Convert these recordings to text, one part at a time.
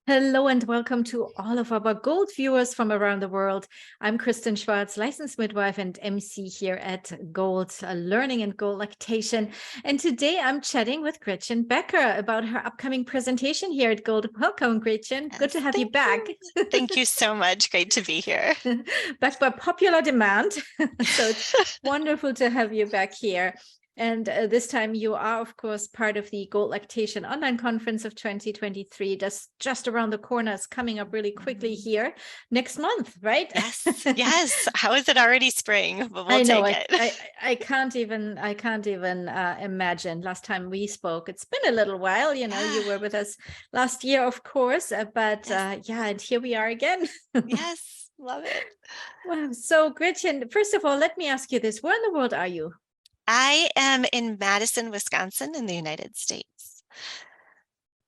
Hello and welcome to all of our Gold viewers from around the world. I'm Kristen Schwartz, licensed midwife and MC here at Gold Learning and Gold Lactation. And today I'm chatting with Gretchen Becker about her upcoming presentation here at Gold. Welcome, Gretchen. Yes, Good to have you thank back. you. Thank you so much. Great to be here. Back by popular demand. So it's wonderful to have you back here. And this time you are, of course, part of the GOLD Lactation Online Conference of 2023. That's just around the corner. It's coming up really quickly here next month, right? Yes, yes. How is it already spring? But we'll I know. take it. I can't even imagine. Last time we spoke, it's been a little while. You know, Yeah, you were with us last year, of course, but yes, yeah, and here we are again. yes. Love it. Wow. So, Gretchen, first of all, let me ask you this: where in the world are you? I am in Madison, Wisconsin in the United States.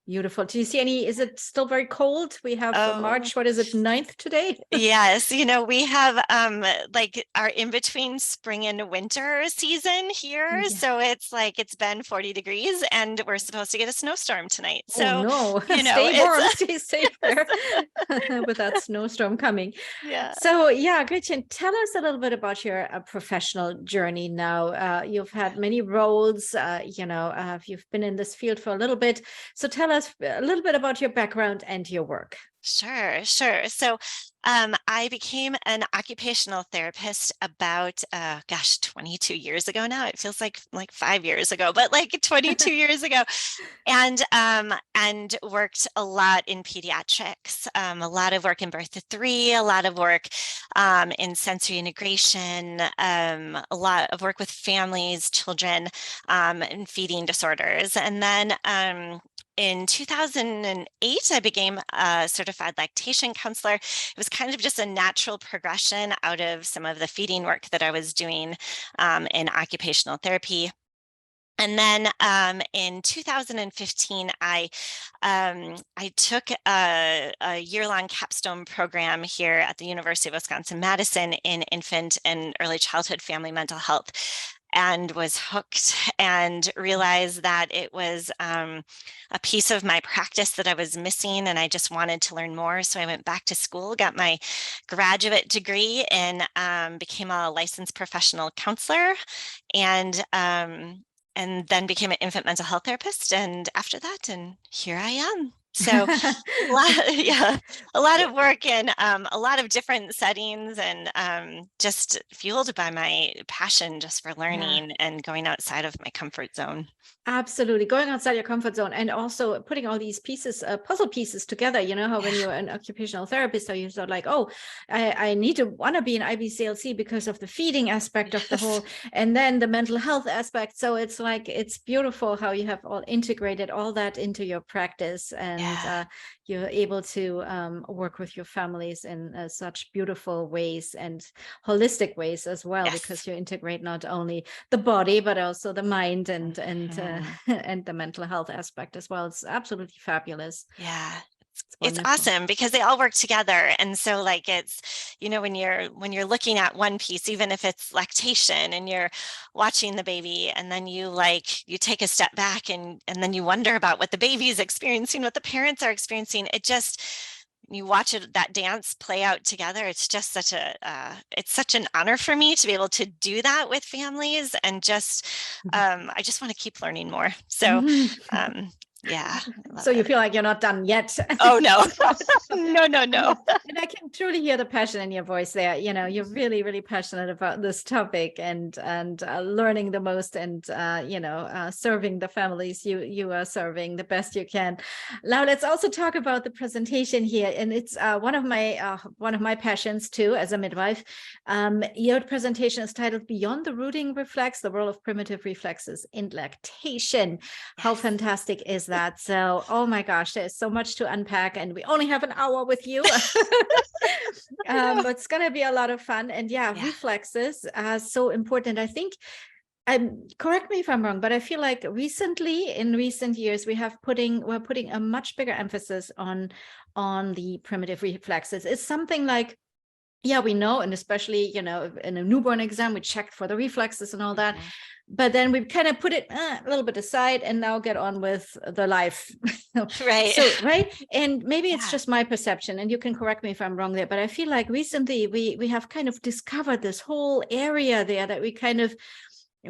Beautiful. Do you see any? Is it still very cold? We have Oh, March, what is it, 9th today? yes. We have like our in between spring and winter season here. Yeah. So it's like it's been 40 degrees and we're supposed to get a snowstorm tonight. Oh So, no, stay warm, it's stay safe there with that snowstorm coming. yeah. So yeah, Gretchen, tell us a little bit about your professional journey now. You've had many roles, you've been in this field for a little bit. So tell us a little bit about your background and your work. Sure, sure. So I became an occupational therapist about, 22 years ago now. It feels like 5 years ago, but like 22 years ago, and worked a lot in pediatrics, a lot of work in birth to three, a lot of work in sensory integration, a lot of work with families, children, and feeding disorders, and then. In 2008, I became a certified lactation counselor. It was kind of just a natural progression out of some of the feeding work that I was doing in occupational therapy. And then in 2015, I took a year-long capstone program here at the University of Wisconsin-Madison in infant and early childhood family mental health, and was hooked and realized that it was a piece of my practice that I was missing, and I just wanted to learn more. So I went back to school, got my graduate degree, and became a licensed professional counselor, and then became an infant mental health therapist. And after that, and here I am. So yeah, a lot of work in a lot of different settings, and just fueled by my passion just for Yeah. learning and going outside of my comfort zone. Absolutely. Going outside your comfort zone and also putting all these pieces, puzzle pieces together. You know how Yeah. when you're an occupational therapist, so you're sort of like, oh, I need to want to be an IBCLC because of the feeding aspect of the Yes. whole, and then the mental health aspect. So it's like, it's beautiful how you have all integrated all that into your practice, and Yeah. you're able to work with your families in such beautiful ways and holistic ways as well, Yes. because you integrate not only the body but also the mind and Mhm. and the mental health aspect as well. It's absolutely fabulous. Yeah. It's It's wonderful. awesome because they all work together. And so like it's, when you're looking at one piece, even if it's lactation and you're watching the baby, and then you take a step back, and then you wonder about what the baby is experiencing, what the parents are experiencing. It just, you watch that dance play out together. It's just it's such an honor for me to be able to do that with families, and I just want to keep learning more. So, um, yeah, I love So you it. feel like you're not done yet. Oh no, no, no, no. And I can truly hear the passion in your voice there. You know, you're really, really passionate about this topic, and learning the most, and serving the families you are serving the best you can. Now let's also talk about the presentation here, and it's one of my passions too as a midwife. Your presentation is titled "Beyond the Rooting Reflex: The Role of Primitive Reflexes in Lactation." How Yes. fantastic is that? So, oh my gosh, there's so much to unpack, and we only have an hour with you. I know. But it's going to be a lot of fun. And yeah, Yeah. reflexes are so important. I think, correct me if I'm wrong, but I feel like in recent years, we're putting a much bigger emphasis on the primitive reflexes. It's something like yeah, we know, and especially, you know, in a newborn exam, we check for the reflexes and all that. Mhm. But then we kind of put it a little bit aside and now get on with the life. Right. So, right. And maybe it's Yeah. just my perception, and you can correct me if I'm wrong there, but I feel like recently we have kind of discovered this whole area there that we kind of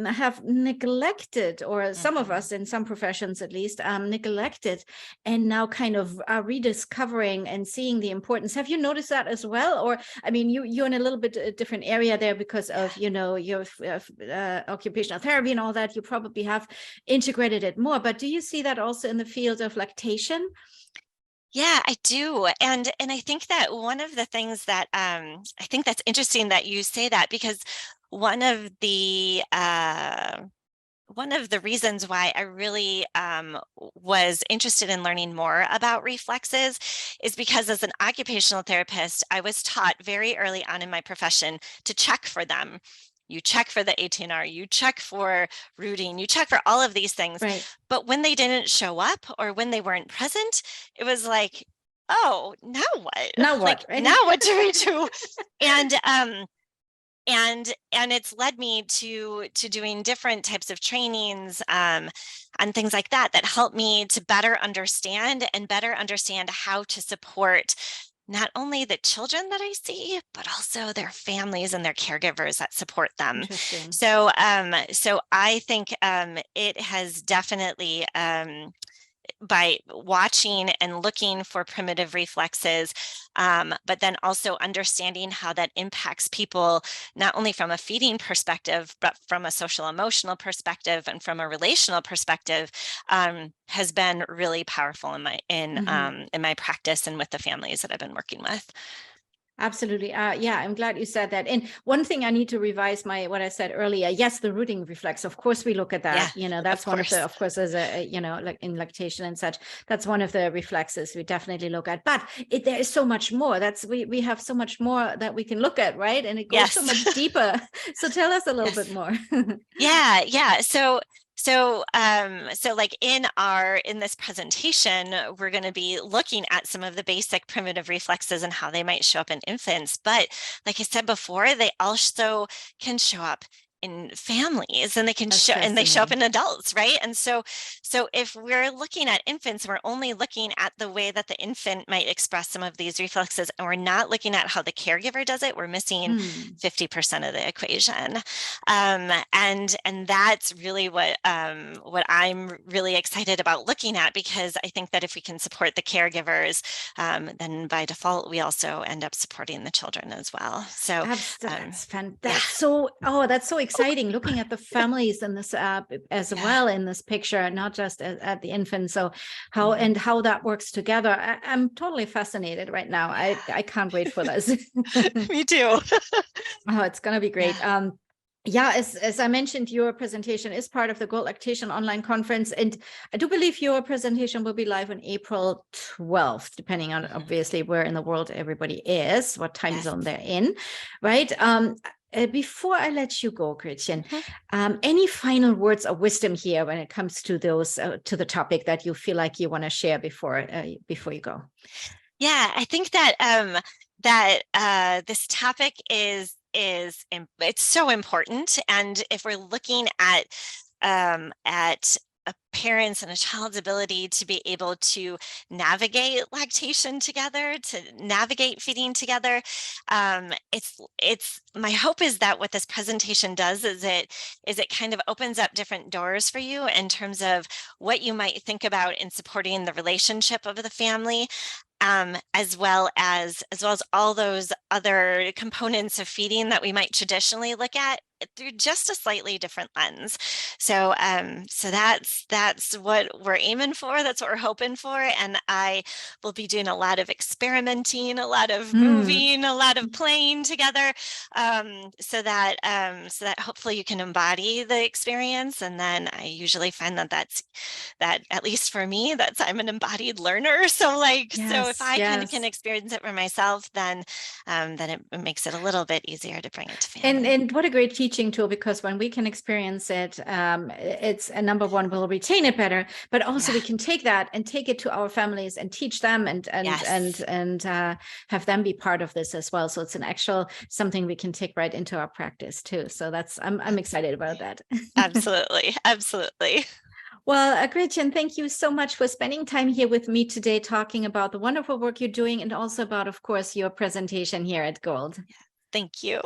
have neglected, or some of Mhm. us in some professions at least, neglected, and now kind of are rediscovering and seeing the importance. Have you noticed that as well? Or, I mean, you're in a little bit a different area there because of, you know, your occupational therapy and all that. You probably have integrated it more, but do you see that also in the field of lactation? Yeah, I do. And I think that one of the things that I think that's interesting that you say that, because one of the one of the reasons why I really was interested in learning more about reflexes is because as an occupational therapist, I was taught very early on in my profession to check for them. You check for the ATNR, you check for rooting, you check for all of these things. Right. But when they didn't show up or when they weren't present, it was like, oh, now what? Now Like, what, right? now what do we do? And and it's led me to doing different types of trainings and things like that that help me to better understand how to support not only the children that I see, but also their families and their caregivers that support them. Interesting. So I think it has definitely by watching and looking for primitive reflexes, but then also understanding how that impacts people, not only from a feeding perspective, but from a social emotional perspective and from a relational perspective, has been really powerful in my practice and with the families that I've been working with. Absolutely. Yeah, I'm glad you said that. And one thing I need to revise what I said earlier. Yes, the rooting reflex. Of course, we look at Yeah, that. You know, of that's one of the, course. of course, as you know, like in lactation and such, that's one of the reflexes we definitely look at. But there is so much more. We have so much more that we can look at, right? And it goes so Yes. much deeper. So tell us a little Yes. bit more. Yeah. So like in this presentation, we're going to be looking at some of the basic primitive reflexes and how they might show up in infants. But like I said before, they also can show up in families, and That's they show up fascinating. in adults, right? And so if we're looking at infants, we're only looking at the way that the infant might express some of these reflexes, and we're not looking at how the caregiver does it. We're missing 50% of the equation. And that's really what I'm really excited about looking at, because I think that if we can support the caregivers, then by default we also end up supporting the children as well. So That's fun. yeah, That's so exciting. Looking at the families in this as yeah. well in this picture, not just at the infant. So how Mhm. and how that works together. I'm totally fascinated right now. I can't wait for this. Me too. Oh, it's gonna be great. Yeah. Yeah, as I mentioned, your presentation is part of the GOLD Lactation Online Conference, and I do believe your presentation will be live on April 12th, depending on Mhm. obviously where in the world everybody is, what time Yes. zone they're in, right? Before I let you go, Gretchen, Mhm. any final words of wisdom here when it comes to those to the topic that you feel like you want to share before you go? Yeah, I think that this topic it's so important, and if we're looking at a parent's and a child's ability to be able to navigate lactation together, to navigate feeding together, it's my hope is that what this presentation does is it kind of opens up different doors for you in terms of what you might think about in supporting the relationship of the family, as well as all those other components of feeding that we might traditionally look at through just a slightly different lens. So that's what we're aiming for. That's what we're hoping for. And I will be doing a lot of experimenting, a lot of Hmm. moving, a lot of playing together, so that hopefully you can embody the experience. And then I usually find that at least for me, that's I'm an embodied learner. So if Yes, I kind of can yes. experience it for myself, then it makes it a little bit easier to bring it to And family. what a great teaching tool, because when we can experience it, it's a number one, we'll retain it better, but also we can take that and take it to our families and teach them and have them be part of this as well. So it's an actual something we can take right into our practice too. So that's, I'm excited about that. Absolutely. Absolutely. Well, Gretchen, thank you so much for spending time here with me today, talking about the wonderful work you're doing and also about, of course, your presentation here at GOLD. Thank you.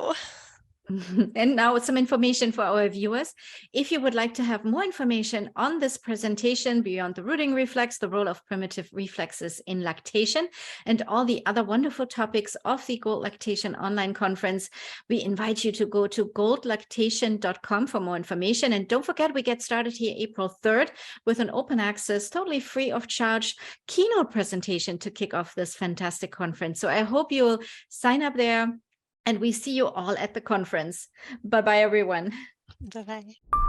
And now some information for our viewers. If you would like to have more information on this presentation beyond the rooting reflex, the role of primitive reflexes in lactation, and all the other wonderful topics of the GOLD Lactation Online Conference, we invite you to go to goldlactation.com for more information. And don't forget, we get started here April 3rd with an open access, totally free of charge keynote presentation to kick off this fantastic conference. So I hope you'll sign up there. And we see you all at the conference. Bye-bye, everyone. Bye-bye.